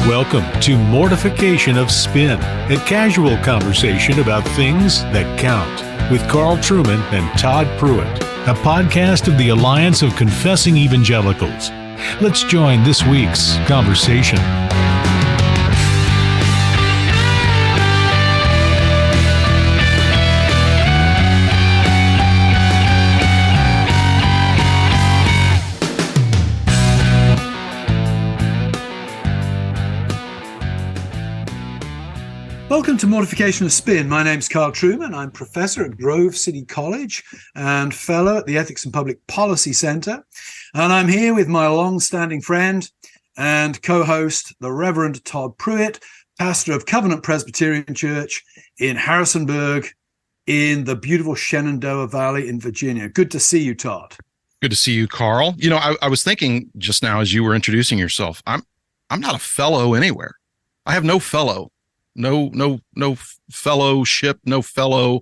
Welcome to Mortification of Spin, a casual conversation about things that count, with Carl Trueman and Todd Pruitt, a podcast of the Alliance of Confessing Evangelicals. Let's join this week's conversation. Welcome to Mortification of Spin. My name's Carl Trueman. I'm professor at Grove City College and fellow at the Ethics and Public Policy Center. And I'm here with my long-standing friend and co-host, the Reverend Todd Pruitt, pastor of Covenant Presbyterian Church in Harrisonburg in the beautiful Shenandoah Valley in Virginia. Good to see you, Todd. Good to see you, Carl. You know, I was thinking just now as you were introducing yourself, I'm not a fellow anywhere. I have no fellow. No fellowship, no fellow.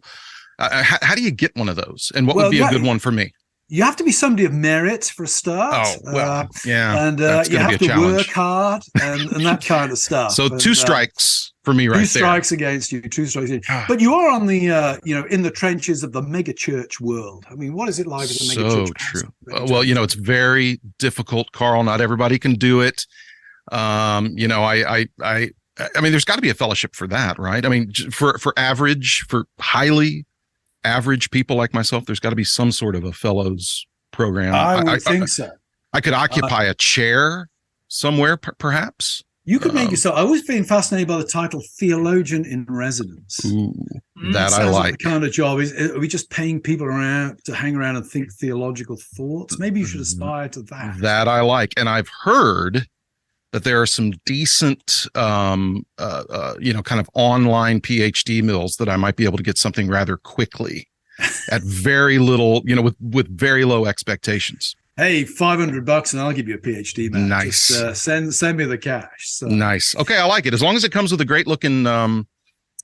How do you get one of those? And what would be a good one for me? You have to be somebody of merit for a start. Oh, well, yeah. And you have to work hard and that kind of stuff. So two strikes for me right there. Two strikes against you, two strikes against you. But you are on the, in the trenches of the megachurch world. I mean, what is it like as a megachurch? So true. Well, it's very difficult, Carl. Not everybody can do it. I mean, there's got to be a fellowship for that, right? I mean, for highly average people like myself, there's got to be some sort of a fellows program. I would think so. I could occupy a chair somewhere, perhaps. You could make yourself. I always been fascinated by the title theologian in residence. Ooh, that I like. The kind of job are we just paying people around to hang around and think theological thoughts? Maybe you should aspire to that. That I like, and I've heard that there are some decent, kind of online PhD mills that I might be able to get something rather quickly at very little, with very low expectations. Hey, $500 and I'll give you a PhD, man. Nice. Just, send me the cash. So. Nice. Okay, I like it. As long as it comes with a great looking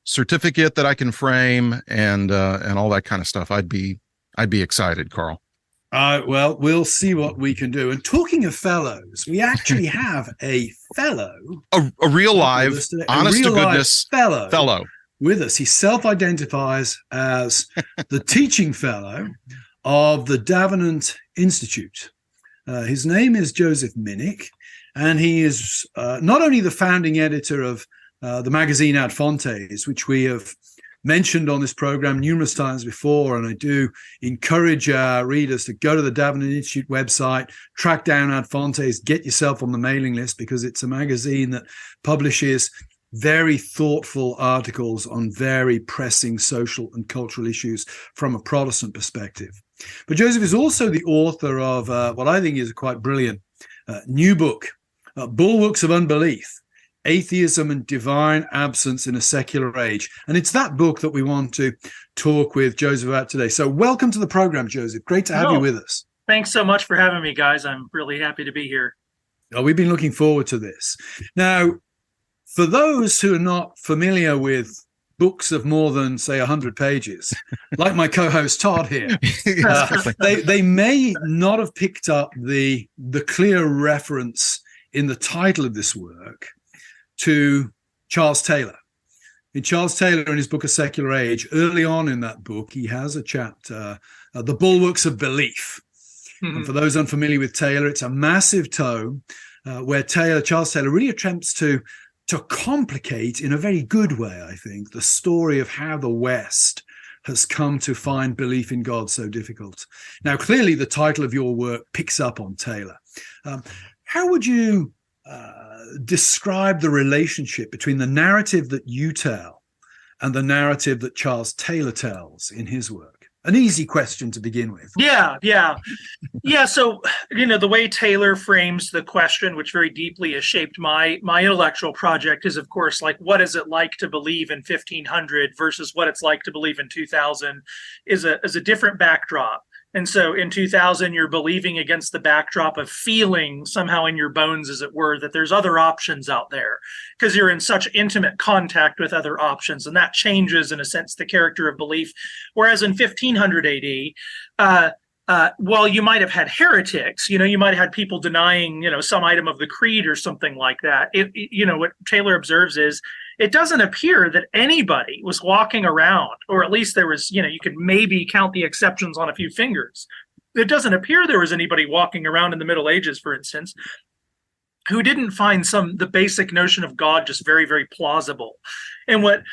certificate that I can frame and all that kind of stuff, I'd be excited, Carl. Well, we'll see what we can do. And talking of fellows, we actually have a fellow, a real live, honest to goodness fellow with us. He self-identifies as the teaching fellow of the Davenant Institute. His name is Joseph Minich, and he is not only the founding editor of the magazine Ad Fontes, which we have mentioned on this program numerous times before, and I do encourage our readers to go to the Davenant Institute website, track down Ad Fontes, get yourself on the mailing list, because it's a magazine that publishes very thoughtful articles on very pressing social and cultural issues from a Protestant perspective. But Joseph is also the author of what I think is a quite brilliant new book, Bulwarks of Unbelief, Atheism and Divine Absence in a Secular Age. And it's that book that we want to talk with Joseph about today. So welcome to the program, Joseph. Great to have you with us. Thanks so much for having me, guys. I'm really happy to be here. Oh, we've been looking forward to this. Now, for those who are not familiar with books of more than, say, 100 pages, like my co-host Todd here, they may not have picked up the clear reference in the title of this work to Charles Taylor. In Charles Taylor, in his book A Secular Age, early on in that book, he has a chapter, The Bulwarks of Belief. Mm-hmm. And for those unfamiliar with Taylor, it's a massive tome where Charles Taylor really attempts to complicate, in a very good way, I think, the story of how the West has come to find belief in God so difficult. Now, clearly, the title of your work picks up on Taylor. How would you describe the relationship between the narrative that you tell and the narrative that Charles Taylor tells in his work? An easy question to begin with. Yeah. So, the way Taylor frames the question, which very deeply has shaped my intellectual project, is, of course, like, what is it like to believe in 1500 versus what it's like to believe in 2000 is a different backdrop. And so in 2000, you're believing against the backdrop of feeling somehow in your bones, as it were, that there's other options out there because you're in such intimate contact with other options. And that changes, in a sense, the character of belief. Whereas in 1500 AD, while you might have had heretics, you might have had people denying, some item of the creed or something like that. What Taylor observes is it doesn't appear that anybody was walking around, or at least there was, you could maybe count the exceptions on a few fingers. It doesn't appear there was anybody walking around in the Middle Ages, for instance, who didn't find the basic notion of God just very, very plausible. And what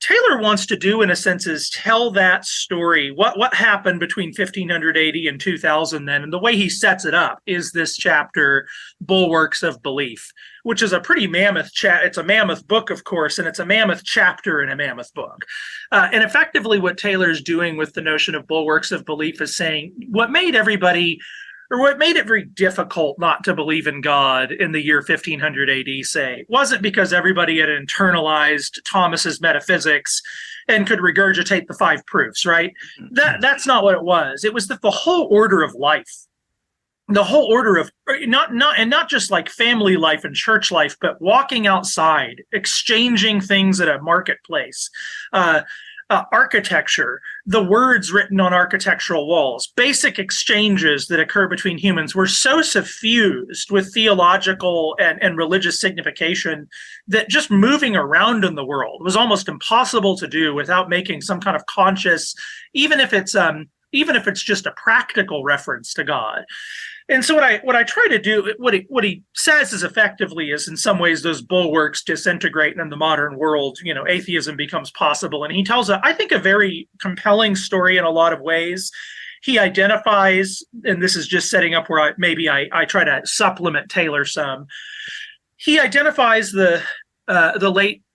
Taylor wants to do, in a sense, is tell that story. What happened between 1580 and 2000 then, and the way he sets it up is this chapter, Bulwarks of Belief, which is a pretty mammoth it's a mammoth book, of course, and it's a mammoth chapter in a mammoth book. And effectively what Taylor's doing with the notion of Bulwarks of Belief is saying what made it very difficult not to believe in God in the year 1500 AD, say, wasn't because everybody had internalized Thomas's metaphysics and could regurgitate the 5 proofs, right? That's not what it was. It was that the whole order of life, the whole order of not just like family life and church life, but walking outside, exchanging things at a marketplace, architecture, the words written on architectural walls, basic exchanges that occur between humans were so suffused with theological and religious signification that just moving around in the world was almost impossible to do without making some kind of conscious, even if it's just a practical reference to God. And so what I try to do, what he says is effectively is in some ways those bulwarks disintegrate, and in the modern world, atheism becomes possible. And he tells I think a very compelling story in a lot of ways. He identifies, and this is just setting up where I try to supplement Taylor some. He identifies the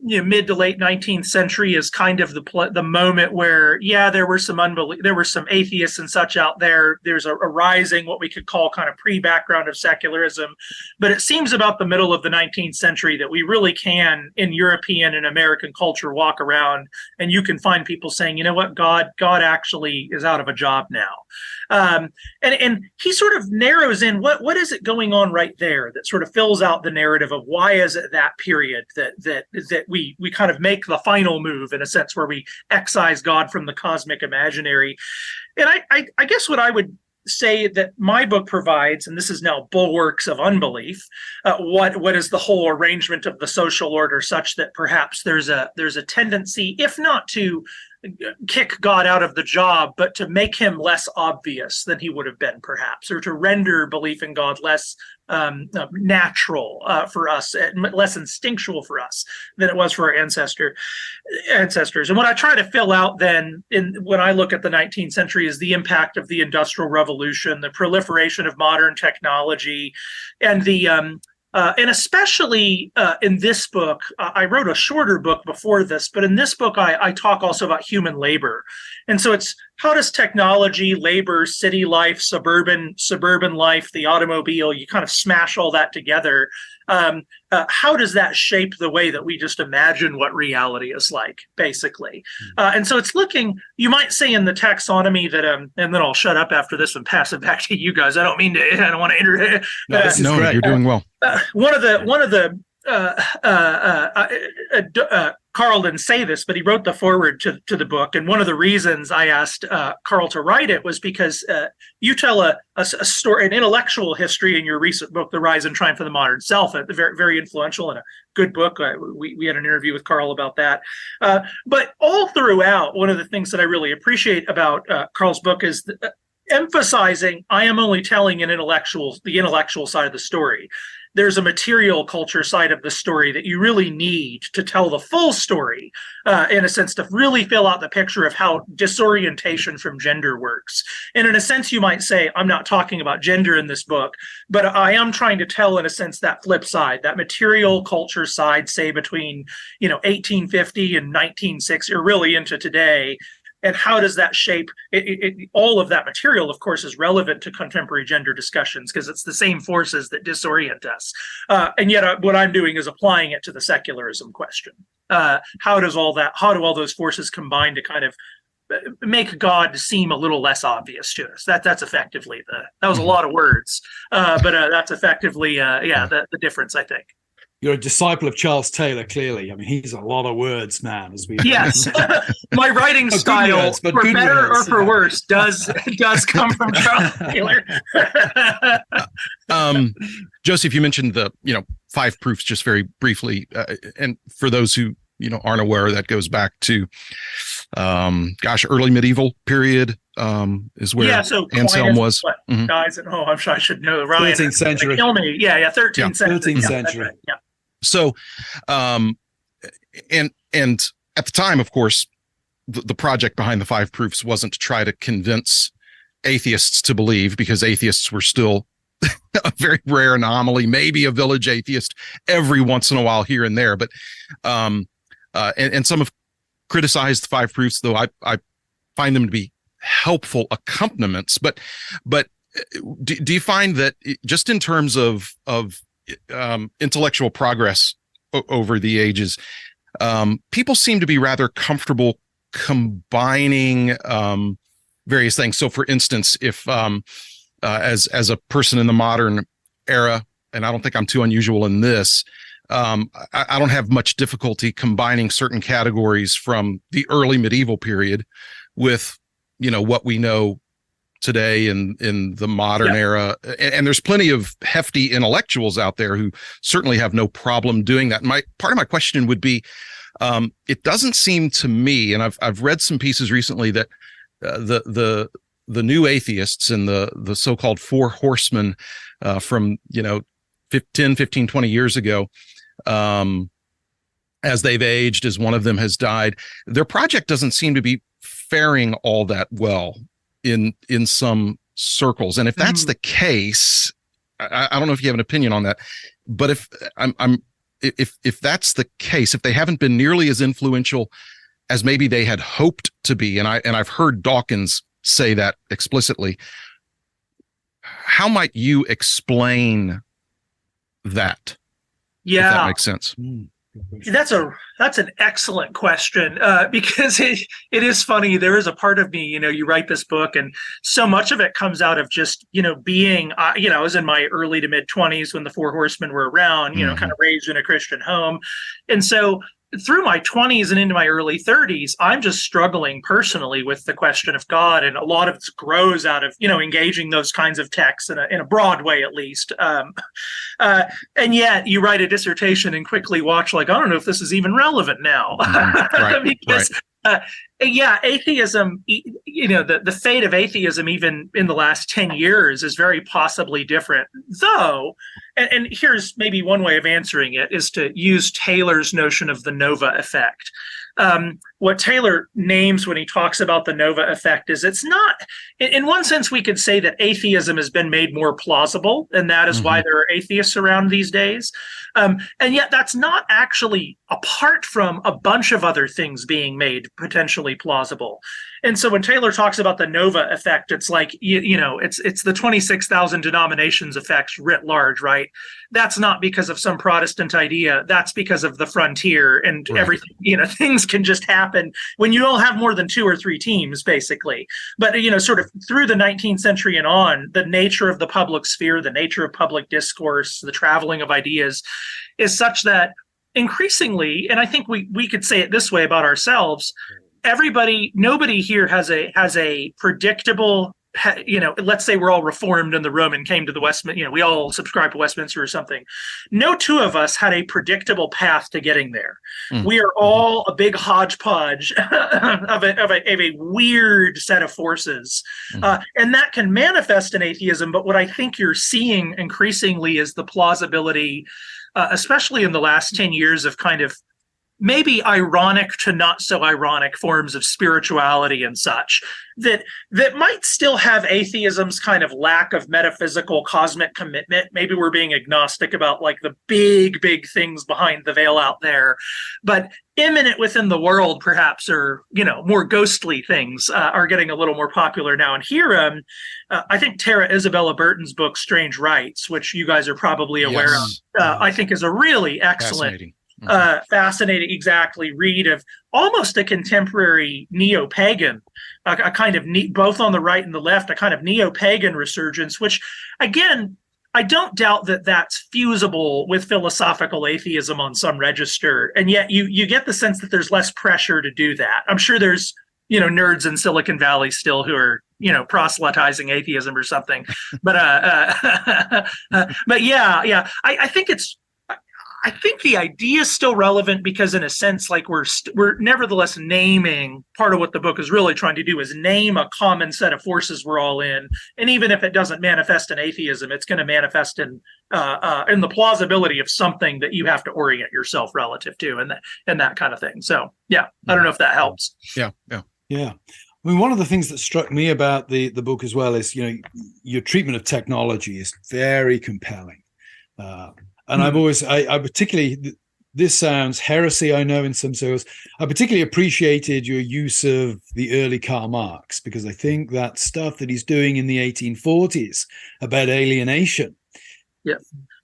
mid to late 19th century as kind of the moment where, there were some atheists and such out there. There's a rising, what we could call kind of pre-background of secularism. But it seems about the middle of the 19th century that we really can, in European and American culture, walk around and you can find people saying, you know what, God actually is out of a job now. And he sort of narrows in what is it going on right there that sort of fills out the narrative of why is it that period that we kind of make the final move, in a sense, where we excise God from the cosmic imaginary. And I guess what I would say that my book provides, and this is now Bulwarks of Unbelief, what is the whole arrangement of the social order such that perhaps there's a tendency, if not to kick God out of the job, but to make him less obvious than he would have been, perhaps, or to render belief in God less natural for us, less instinctual for us than it was for our ancestors. And what I try to fill out then, when I look at the 19th century, is the impact of the Industrial Revolution, the proliferation of modern technology, and and especially in this book, I wrote a shorter book before this, but in this book, I talk also about human labor. And so it's how does technology, labor, city life, suburban life, the automobile, you kind of smash all that together. How does that shape the way that we just imagine what reality is like, basically? And so it's looking, you might say in the taxonomy that, and then I'll shut up after this and pass it back to you guys. I don't want to enter. No, you're doing well. One of the Carl didn't say this, but he wrote the foreword to the book. And one of the reasons I asked Carl to write it was because you tell a story, an intellectual history in your recent book, The Rise and Triumph of the Modern Self, very, very influential and a good book. We had an interview with Carl about that. But all throughout, one of the things that I really appreciate about Carl's book is emphasizing I am only telling the intellectual side of the story. There's a material culture side of the story that you really need to tell the full story, in a sense, to really fill out the picture of how disorientation from gender works. And in a sense, you might say, I'm not talking about gender in this book, but I am trying to tell, in a sense, that flip side, that material culture side, say between 1850 and 1960, or really into today. And how does that shape all of that material, of course, is relevant to contemporary gender discussions because it's the same forces that disorient us. And yet what I'm doing is applying it to the secularism question. How do all those forces combine to kind of make God seem a little less obvious to us? That's effectively that was a lot of words, but that's effectively, the difference, I think. you're a disciple of Charles Taylor, clearly. I mean, he's a lot of words, man, as we Yes. My writing style, words, for good better words, or for worse, does come from Charles Taylor. Joseph, you mentioned the 5 proofs just very briefly, and for those who aren't aware, that goes back to early medieval period is where Anselm was. Guys, I'm sure I should know. Ryan, 13th century. Kill me. Yeah, 13th century. 13th century. Right. Yeah. So, and at the time, of course, the project behind the 5 proofs wasn't to try to convince atheists to believe, because atheists were still a very rare anomaly, maybe a village atheist every once in a while here and there. But and some have criticized the 5 proofs, though I find them to be helpful accompaniments. But do you find that just in terms of intellectual progress over the ages, people seem to be rather comfortable combining various things? So, for instance, if as a person in the modern era, and I don't think I'm too unusual in this, I don't have much difficulty combining certain categories from the early medieval period with, what we know today in the modern era. And there's plenty of hefty intellectuals out there who certainly have no problem doing that. Part of my question would be, it doesn't seem to me, and I've read some pieces recently, that the new atheists and the so-called 4 horsemen from 10, 15, 20 years ago, as they've aged, as one of them has died, their project doesn't seem to be faring all that well in some circles. And if that's the case, I don't know if you have an opinion on that, but if that's the case, if they haven't been nearly as influential as maybe they had hoped to be, and I've heard Dawkins say that explicitly, how might you explain that? Yeah, if that makes sense. That's an excellent question, because it is funny. There is a part of me, you write this book, and so much of it comes out of just, being, I was in my early to mid 20s when the 4 horsemen were around, kind of raised in a Christian home. And so through my 20s and into my early 30s, I'm just struggling personally with the question of God. And a lot of it grows out of, engaging those kinds of texts in a broad way, at least. And yet you write a dissertation and quickly watch, I don't know if this is even relevant now. Right, because, atheism, the fate of atheism, even in the last 10 years, is very possibly different. Though, and here's maybe one way of answering it, is to use Taylor's notion of the Nova effect. What Taylor names when he talks about the Nova effect is, it's not, in one sense, we could say that atheism has been made more plausible, and that is why there are atheists around these days. And yet that's not actually apart from a bunch of other things being made potentially plausible. And so when Taylor talks about the Nova effect, it's like, it's the 26,000 denominations effects writ large, right? That's not because of some Protestant idea. That's because of the frontier and everything. Things can just happen when you don't have more than 2 or 3 teams, basically. But, sort of through the 19th century and on, the nature of the public sphere, the nature of public discourse, the traveling of ideas is such that increasingly, and I think we could say it this way about ourselves, nobody here has a predictable, let's say we're all Reformed in the room and came to the Westminster, we all subscribe to Westminster or something. No 2 of us had a predictable path to getting there. We are all a big hodgepodge of a weird set of forces. And that can manifest in atheism. But what I think you're seeing increasingly is the plausibility, especially in the last 10 years, of kind of maybe ironic to not so ironic forms of spirituality and such that might still have atheism's kind of lack of metaphysical cosmic commitment. Maybe we're being agnostic about the big things behind the veil out there, but imminent within the world, perhaps, or more ghostly things are getting a little more popular now. And here, I think Tara Isabella Burton's book Strange Rites, which you guys are probably aware of, I think is a really excellent, fascinating, read of almost a contemporary neo-pagan, a kind of both on the right and the left, a kind of neo-pagan resurgence, which again, I don't doubt that that's fusible with philosophical atheism on some register. And yet you get the sense that there's less pressure to do that. I'm sure there's, nerds in Silicon Valley still who are, proselytizing atheism or something. But yeah. I think the idea is still relevant because, in a sense, like we're nevertheless naming, part of what the book is really trying to do is name a common set of forces we're all in, and even if it doesn't manifest in atheism, it's going to manifest in the plausibility of something that you have to orient yourself relative to, and that kind of thing. So, yeah, I don't know if that helps. Yeah. I mean, one of the things that struck me about the book as well is, your treatment of technology is very compelling. And I particularly, this sounds heresy, I know, in some circles. I particularly appreciated your use of the early Karl Marx, because I think that stuff that he's doing in the 1840s about alienation. Yeah.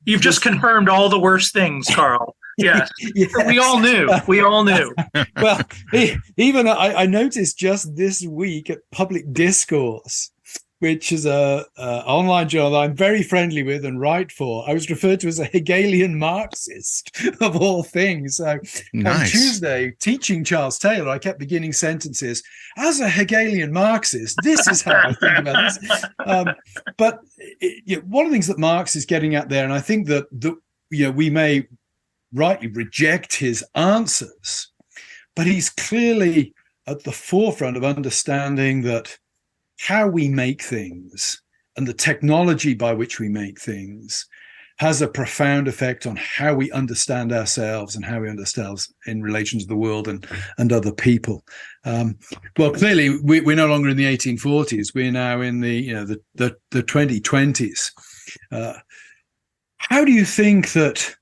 You've just confirmed all the worst things, Carl. Yeah. Yes. We all knew. Well, even I noticed just this week at Public Discourse, which is a online journal that I'm very friendly with and write for, I was referred to as a Hegelian Marxist of all things. So nice. On Tuesday, teaching Charles Taylor, I kept beginning sentences, as a Hegelian Marxist, this is how I think about this. But one of the things that Marx is getting at there, and I think that we may rightly reject his answers, but he's clearly at the forefront of understanding that how we make things and the technology by which we make things has a profound effect on how we understand ourselves and how we understand ourselves in relation to the world and other people. Well, clearly we're no longer in the 1840s. We're now in the 2020s. How do you think that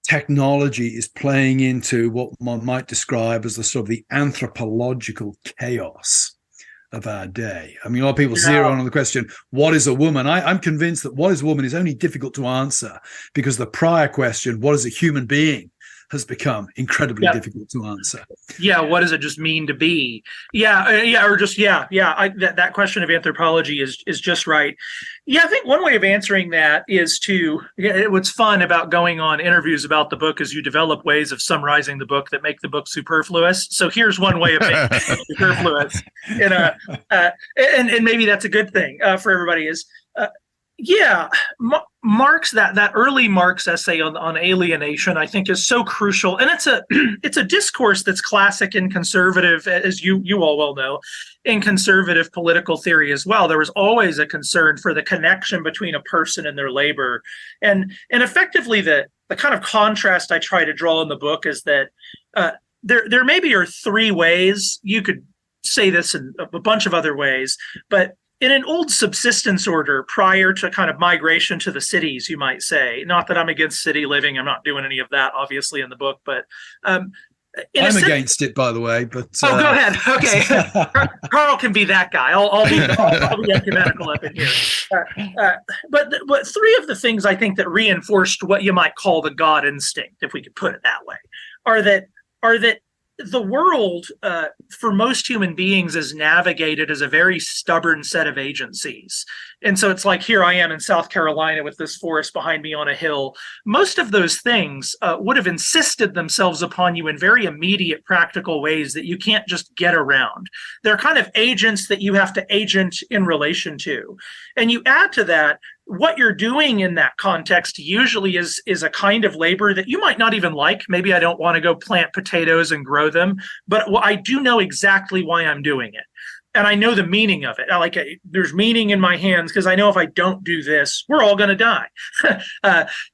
technology is playing into what one might describe as the sort of the anthropological chaos of our day? I mean, a lot of people zero in on the question, what is a woman? I'm convinced that what is a woman is only difficult to answer because the prior question, what is a human being, has become incredibly difficult to answer. Yeah, what does it just mean to be? That question of anthropology is just right. Yeah, I think one way of answering that is what's fun about going on interviews about the book is you develop ways of summarizing the book that make the book superfluous. So here's one way of making it superfluous, and maybe that's a good thing for everybody. Is Marx, that early Marx essay on alienation, I think is so crucial, and it's a discourse that's classic in conservative, as you all well know, in conservative political theory as well. There was always a concern for the connection between a person and their labor, and effectively the kind of contrast I try to draw in the book is that there maybe are three ways. You could say this in a bunch of other ways, but in an old subsistence order prior to kind of migration to the cities, you might say, not that I'm against city living, I'm not doing any of that, obviously, in the book, but I'm against it, by the way. But go ahead. Okay, Carl can be that guy. I'll be ecumenical up in here. But three of the things I think that reinforced what you might call the God instinct, if we could put it that way, are that the world, for most human beings, is navigated as a very stubborn set of agencies. And so it's like, here I am in South Carolina with this forest behind me on a hill. Most of those things would have insisted themselves upon you in very immediate, practical ways that you can't just get around. They're kind of agents that you have to agent in relation to. And you add to that, what you're doing in that context usually is a kind of labor that you might not even like. Maybe I don't want to go plant potatoes and grow them, but I do know exactly why I'm doing it. And I know the meaning of it. There's meaning in my hands because I know if I don't do this, we're all going to die.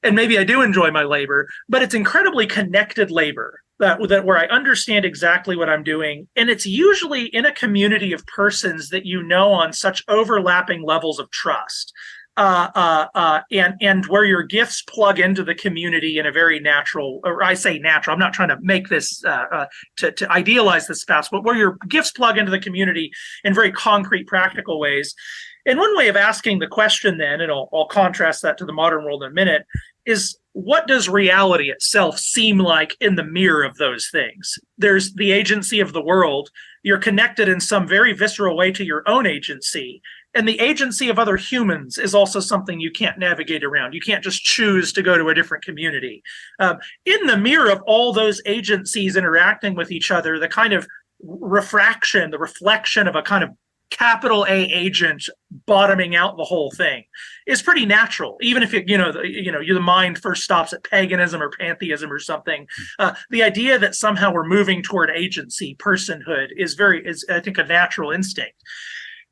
And maybe I do enjoy my labor, but it's incredibly connected labor that where I understand exactly what I'm doing. And it's usually in a community of persons that you know on such overlapping levels of trust. And where your gifts plug into the community in a very natural, or I say natural, I'm not trying to make this, to idealize this past, but where your gifts plug into the community in very concrete, practical ways. And one way of asking the question then, and I'll contrast that to the modern world in a minute, is what does reality itself seem like in the mirror of those things? There's the agency of the world. You're connected in some very visceral way to your own agency. And the agency of other humans is also something you can't navigate around. You can't just choose to go to a different community. In the mirror of all those agencies interacting with each other, the kind of the reflection of a kind of capital A agent bottoming out the whole thing is pretty natural. Even if the mind first stops at paganism or pantheism or something, the idea that somehow we're moving toward agency, personhood is I think a natural instinct.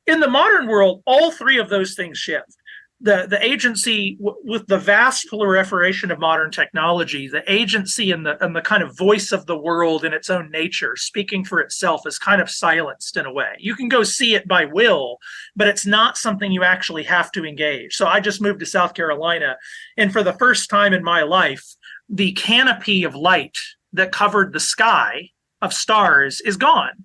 In the modern world, all three of those things shift. The agency, with the vast proliferation of modern technology, the agency and the kind of voice of the world in its own nature, speaking for itself, is kind of silenced in a way. You can go see it by will, but it's not something you actually have to engage. So I just moved to South Carolina, and for the first time in my life, the canopy of light that covered the sky of stars is gone.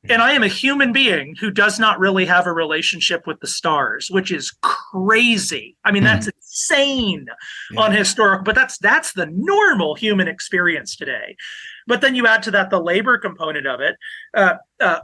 And I am a human being who does not really have a relationship with the stars, which is crazy. I mean, that's insane on historical, but that's the normal human experience today. But then you add to that the labor component of it.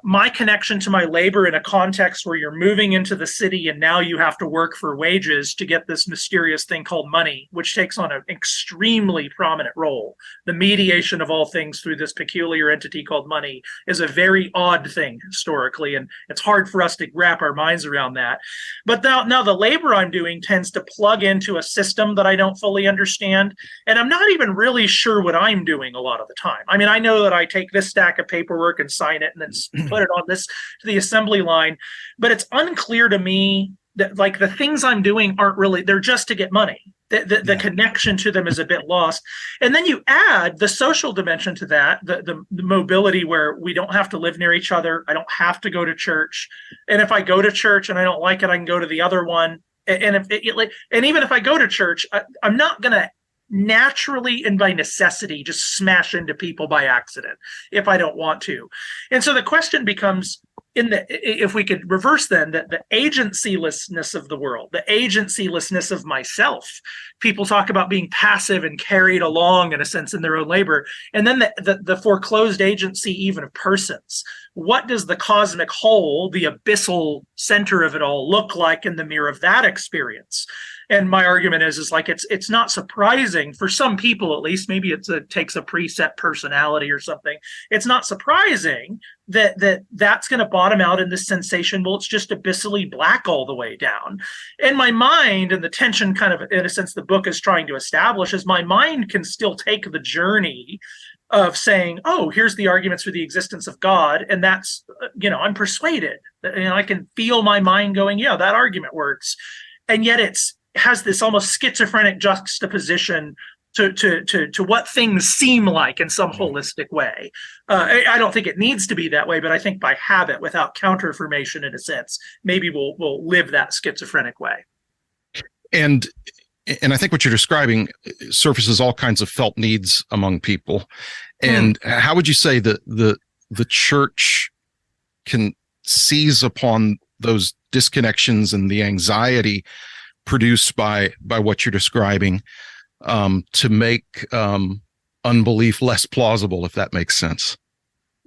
My connection to my labor in a context where you're moving into the city and now you have to work for wages to get this mysterious thing called money, which takes on an extremely prominent role. The mediation of all things through this peculiar entity called money is a very odd thing historically, and it's hard for us to wrap our minds around that. But now the labor I'm doing tends to plug into a system that I don't fully understand, and I'm not even really sure what I'm doing a lot of the time. I mean, I know that I take this stack of paperwork and sign it and then put it on this to the assembly line, but it's unclear to me that like the things I'm doing aren't really, they're just to get money. The connection to them is a bit lost. And then you add the social dimension to that, the mobility where we don't have to live near each other. I don't have to go to church. And if I go to church and I don't like it, I can go to the other one. And even if I go to church, I'm not going to naturally and by necessity just smash into people by accident if I don't want to. And so the question becomes, if we could reverse then, that the agencylessness of the world, the agencylessness of myself. People talk about being passive and carried along in a sense in their own labor. And then the foreclosed agency even of persons. What does the cosmic whole, the abyssal center of it all, look like in the mirror of that experience? And my argument is like it's not surprising for some people, at least, maybe it takes a preset personality or something. It's not surprising that's going to bottom out in this sensation. Well, it's just abyssally black all the way down. And my mind, and the tension kind of, in a sense, the book is trying to establish, is my mind can still take the journey of saying, oh, here's the arguments for the existence of God. And that's, I'm persuaded. I can feel my mind going, yeah, that argument works. And yet has this almost schizophrenic juxtaposition to what things seem like in some holistic way. I don't think it needs to be that way, but I think by habit, without counterformation in a sense, maybe we'll live that schizophrenic way. And I think what you're describing surfaces all kinds of felt needs among people. And how would you say that the church can seize upon those disconnections and the anxiety produced by what you're describing to make unbelief less plausible, if that makes sense?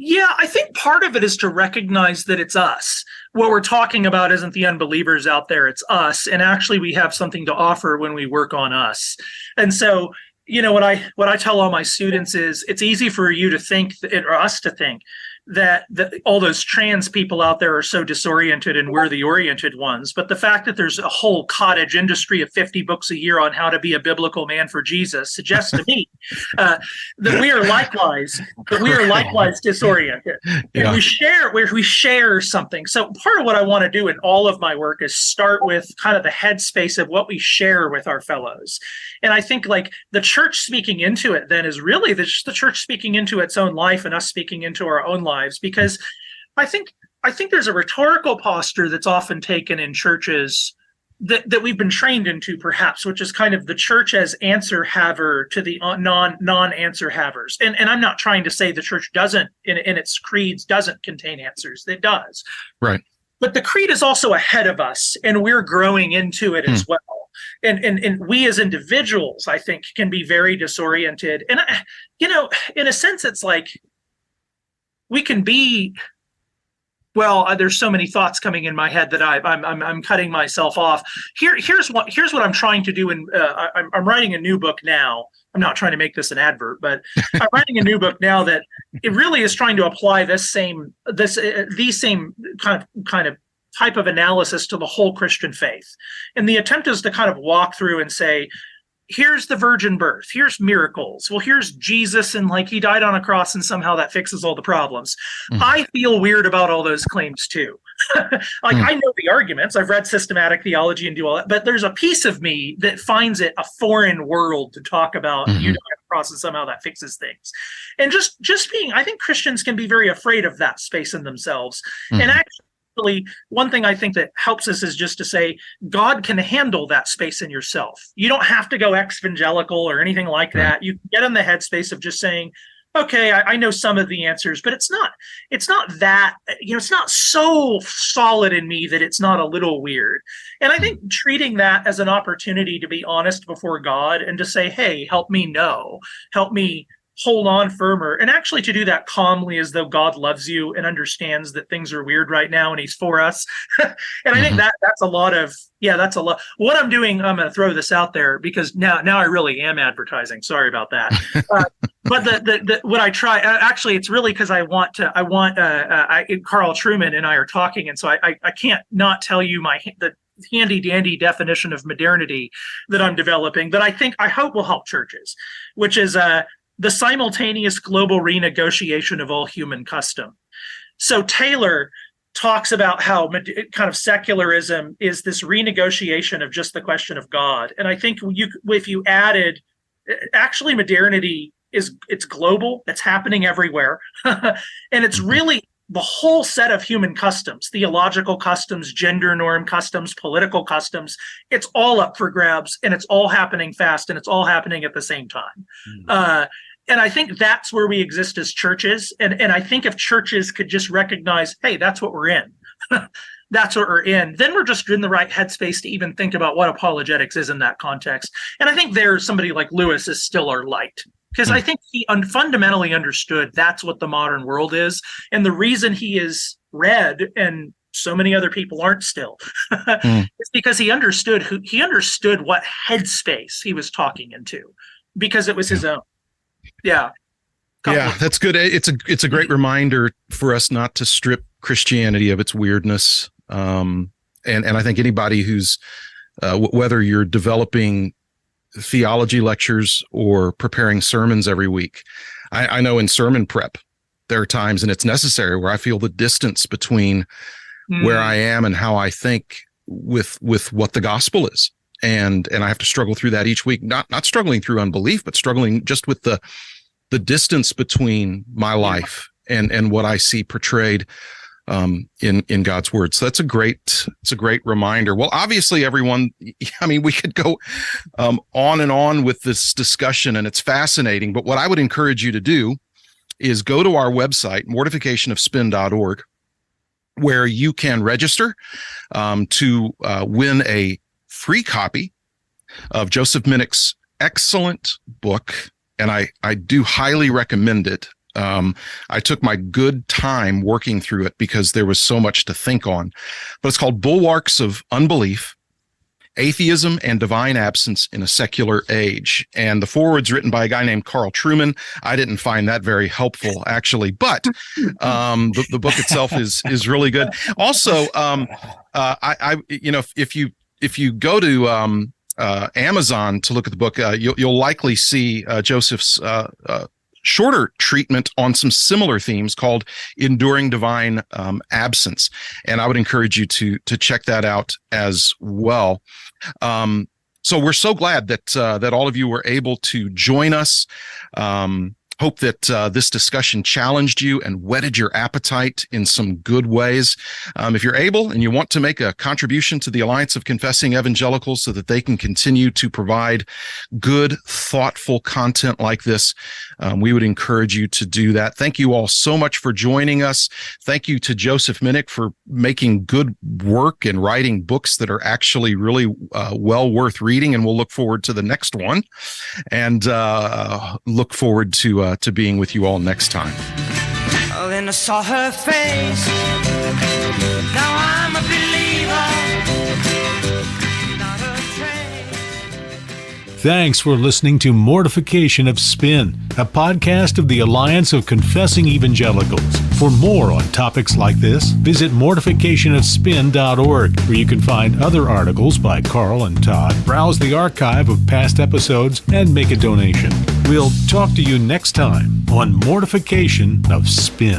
Yeah, I think part of it is to recognize that it's us. What we're talking about isn't the unbelievers out there, it's us. And actually we have something to offer when we work on us. And so, what I tell all my students is it's easy for you to think, or us to think, that all those trans people out there are so disoriented and we're the oriented ones. But the fact that there's a whole cottage industry of 50 books a year on how to be a biblical man for Jesus suggests to me that we are likewise disoriented. And we share something. So part of what I want to do in all of my work is start with kind of the headspace of what we share with our fellows. And I think like the church speaking into it then is really the church speaking into its own life and us speaking into our own lives, because I think there's a rhetorical posture that's often taken in churches that we've been trained into, perhaps, which is kind of the church as answer haver to the non-answer havers. And I'm not trying to say the church doesn't, in its creeds, doesn't contain answers. It does. Right. But the creed is also ahead of us, and we're growing into it as well. And we as individuals, I think, can be very disoriented. And, in a sense, it's like we can be Well, there's so many thoughts coming in my head that I'm cutting myself off. Here's what I'm trying to do, and I'm writing a new book now. I'm not trying to make this an advert, but I'm writing a new book now that it really is trying to apply these same kind of type of analysis to the whole Christian faith. And the attempt is to kind of walk through and say, here's the virgin birth, here's miracles. Well, here's Jesus, and like he died on a cross and somehow that fixes all the problems. Mm-hmm. I feel weird about all those claims too. I know the arguments, I've read systematic theology and do all that, but there's a piece of me that finds it a foreign world to talk about you died on a cross and somehow that fixes things. And just being, I think Christians can be very afraid of that space in themselves. And actually, one thing I think that helps us is just to say God can handle that space in yourself. You don't have to go evangelical or anything like that. You can get in the headspace of just saying, okay, I know some of the answers, but it's not that, it's not so solid in me that it's not a little weird. And I think treating that as an opportunity to be honest before God and to say, hey, help me help me hold on firmer, and actually to do that calmly as though God loves you and understands that things are weird right now and he's for us. And I think that's a lot. What I'm doing, I'm going to throw this out there because now I really am advertising. Sorry about that. But what I try, actually, it's really because I want Carl Trueman and I are talking. And so I can't not tell you the handy dandy definition of modernity that I'm developing that I hope will help churches, which is, the simultaneous global renegotiation of all human custom. So Taylor talks about how kind of secularism is this renegotiation of just the question of God. And I think if you added, actually modernity it's global, it's happening everywhere. And it's really the whole set of human customs, theological customs, gender norm customs, political customs. It's all up for grabs, and it's all happening fast, and it's all happening at the same time. And I think that's where we exist as churches. And I think if churches could just recognize, hey, that's what we're in. That's what we're in. Then we're just in the right headspace to even think about what apologetics is in that context. And I think somebody like Lewis is still our light. Because I think he fundamentally understood that's what the modern world is. And the reason he is read and so many other people aren't still is because he understood what headspace he was talking into, because it was his own. Yeah, that's good. It's a great reminder for us not to strip Christianity of its weirdness. And I think anybody who's whether you're developing theology lectures or preparing sermons every week, I know in sermon prep there are times, and it's necessary, where I feel the distance between where I am and how I think with what the gospel is. And I have to struggle through that each week, not struggling through unbelief, but struggling just with the distance between my life and what I see portrayed in God's word. So it's a great reminder. Well, obviously, everyone, I mean, we could go on and on with this discussion, and it's fascinating. But what I would encourage you to do is go to our website, mortificationofspin.org, where you can register to win a free copy of Joseph Minich's excellent book, and I do highly recommend it. I took my good time working through it because there was so much to think on. But it's called Bulwarks of Unbelief, Atheism and Divine Absence in a Secular Age. And the foreword's written by a guy named Carl Trueman. I didn't find that very helpful, actually, but the book itself is really good. Also, if you go to Amazon to look at the book, you'll likely see Joseph's shorter treatment on some similar themes called Enduring Divine Absence. And I would encourage you to check that out as well. So we're so glad that all of you were able to join us. Hope that this discussion challenged you and whetted your appetite in some good ways. If you're able and you want to make a contribution to the Alliance of Confessing Evangelicals so that they can continue to provide good, thoughtful content like this, we would encourage you to do that. Thank you all so much for joining us. Thank you to Joseph Minich for making good work and writing books that are actually really well worth reading. And we'll look forward to the next one, and look forward to being with you all next time. Oh, then I saw her face. Now I'm a believer, not a trace. Thanks for listening to Mortification of Spin, a podcast of the Alliance of Confessing Evangelicals. For more on topics like this, visit mortificationofspin.org, where you can find other articles by Carl and Todd, browse the archive of past episodes, and make a donation. We'll talk to you next time on Mortification of Spin.